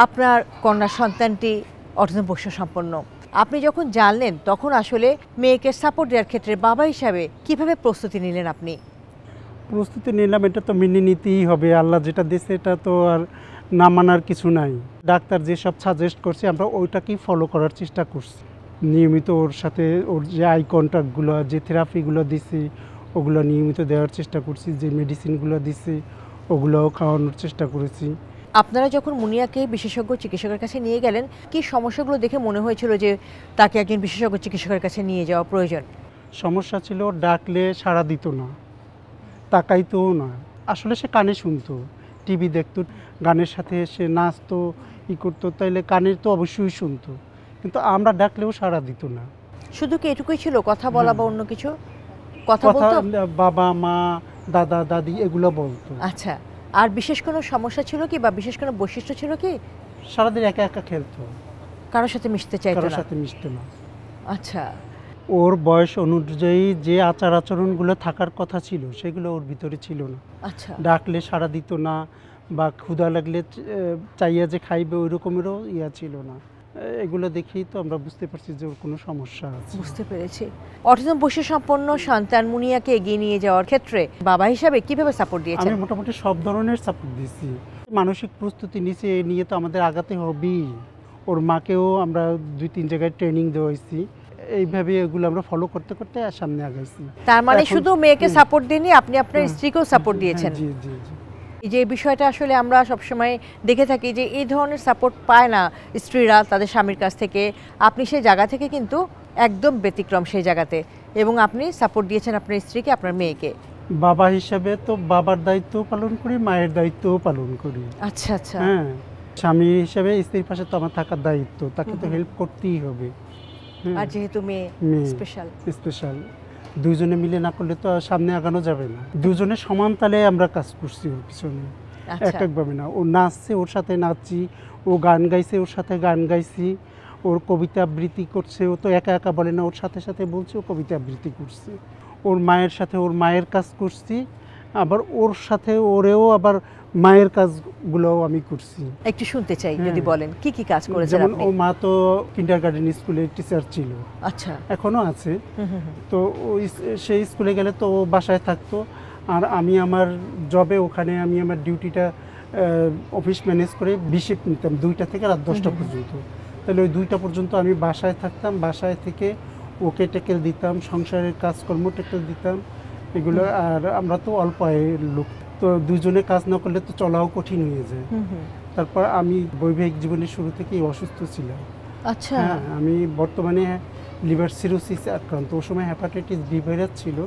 আপনার কন্যা সন্তানটি অটিজম বৈশিষ্ট্য সম্পন্ন। আপনি যখন জানলেন তখন আসলে মেয়েকে সাপোর্ট দেওয়ার ক্ষেত্রে বাবা হিসাবে কিভাবে প্রস্তুতি নিলেন আপনি? প্রস্তুতি নিলাম, এটা তো মেনে নিতেই হবে। আল্লাহ যেটা দিয়েছে এটা তো আর না মানার কিছু নাই। ডাক্তার যেসব সাজেস্ট করছে আমরা ওইটাকেই ফলো করার চেষ্টা করছি। নিয়মিত ওর সাথে ওর যে আই কন্ট্যাক্টগুলো, যে থেরাপিগুলো দিছি ওগুলো নিয়মিত দেওয়ার চেষ্টা করছি, যে মেডিসিনগুলো দিছি ওগুলোও খাওয়ানোর চেষ্টা করেছি। আপনারা যখন মুনিয়াকে বিশেষজ্ঞ চিকিৎসকের কাছে নিয়ে গেলেন, কি সমস্যাগুলো দেখে মনে হয়েছিল যে তাকে একজন বিশেষজ্ঞ চিকিৎসকের কাছে নিয়ে যাওয়া প্রয়োজন? সমস্যা ছিল ডাকলে সাড়া দিত না, তাকাইতও না। আসলে সে কানে শুনতো, টিভি দেখতো, গানের সাথে সে নাচতো, করতো, তাইলে কানের তো অবশ্যই শুনতো, কিন্তু আমরা ডাকলেও সাড়া দিত না। শুধু কি এটুকুই ছিল, কথা বলা বা অন্য কিছু? কথা কথা বলতো? বাবা মা দাদা দাদি এগুলো বলতো। আচ্ছা, আর বিশেষ কোনো সমস্যা ছিল কি বা বিশেষ কোনো বৈশিষ্ট্য ছিল কি? সারাদিন একা একা খেলতো, কারোর সাথে মিশতে চাইতো কারোর না? সাথে মিশতো না। আচ্ছা, ওর বয়স অনুযায়ী যে আচার আচরণগুলো থাকার কথা ছিল সেগুলো ওর ভিতরে ছিল না। আচ্ছা, ডাকলে সাড়া দিত না, বা ক্ষুধা লাগলে চাইয়া যে খাইবে ওই রকমেরও ছিল না। এগুলো দেখেই তো আমরা বুঝতে পারছি যে ওর কোনো সমস্যা আছে। বুঝতে পেরেছি। অটিজম বৈশিষ্ট্য সম্পন্ন সন্তান মুনিয়াকে এগিয়ে নিয়ে যাওয়ার ক্ষেত্রে বাবা হিসাবে কিভাবে সাপোর্ট দিয়েছেন? আমি মোটামুটি সব ধরনের সাপোর্ট দিয়েছি। মানসিক প্রস্তুতি নিচে নিয়ে তো আমাদের আগাতে হবেই। ওর মাকেও আমরা 2-3 জায়গায় ট্রেনিং দেওয়াইছি। এইভাবে এগুলো আমরা ফলো করতে করতে সামনে আগাইছি। তার মানে শুধু মেয়েকে সাপোর্ট দেননি, আপনি আপনার স্ত্রীকেও সাপোর্ট দিয়েছেন। জি জি জি। এই যে বিষয়টা আসলে আমরা সবসময় দেখে থাকি যে এই ধরনের সাপোর্ট পায় না স্ত্রীরা তাদের স্বামীর কাছ থেকে। আপনি সেই জায়গা থেকে কিন্তু একদম ব্যতিক্রম সেই জায়গাতে, এবং আপনি সাপোর্ট দিয়েছেন আপনার স্ত্রীকে, আপনার মেয়েকে। বাবা হিসাবে তো বাবার দায়িত্ব পালন করি, মায়ের দায়িত্বও পালন করি। আচ্ছা আচ্ছা। হ্যাঁ, স্বামী হিসাবে স্ত্রীর পাশে তো আমার থাকার দায়িত্ব, তাকে তো হেল্প করতেই হবে। আর যেহেতু মেয়ে স্পেশাল, দুজনে মিলে না করলে তো সামনে আগানো যাবে না। দুজনে সমান তালে আমরা কাজ করছি ওর পিছনে, এক একভাবে না। ও নাচছে, ওর সাথে নাচছি, ও গান গাইছে, ওর সাথে গান গাইছি, ওর কবিতা আবৃত্তি করছে। ও তো একা একা বলে না, ওর সাথে সাথে বলছে, ও কবিতা আবৃত্তি করছে। ওর মায়ের সাথে ওর মায়ের কাজ করছি, আবার ওর সাথে ওরেও আবার মায়ের কাজগুলোও আমি করছি। একটু শুনতে চাই যদি বলেন কি কি কাজ করেছেন যেমন আপনি? ও মা তো কিন্ডারগার্টেন স্কুলে টিচার ছিল, আচ্ছা, এখনো আছে। তো সেই স্কুলে গেলে তো ও বাসায় থাকতো, আর আমি আমার জবে ওখানে আমি আমার ডিউটিটা অফিস ম্যানেজ করে 20 শিফট নিতাম, 2টা থেকে রাত 10টা পর্যন্ত। তাহলে ওই 2টা পর্যন্ত আমি বাসায় থাকতাম, বাসায় থেকে ওকে টেকেল দিতাম, সংসারের কাজকর্ম টেকেল দিতাম এগুলো। আর আমরা তো অল্প আয়ের লোক, তো দুজনে কাজ না করলে তো চলাও কঠিন হয়ে যায়। তারপর আমি বৈবাহিক জীবনের শুরু থেকেই অসুস্থ ছিলাম। আচ্ছা, হ্যাঁ, আমি বর্তমানে লিভার সিরোসিস আক্রান্ত। ওই সময় হেপাটাইটিস বি ভাইরাস ছিল,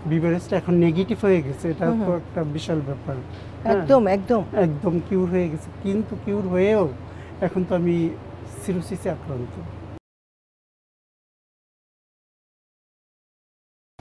বি ভাইরাসটা এখন নেগেটিভ হয়ে গেছে। এটা তো একটা বিশাল ব্যাপার। একদম একদম একদম কিউর হয়ে গেছে, কিন্তু কিউর হয়েও এখন তো আমি সিরোসিসে আক্রান্ত।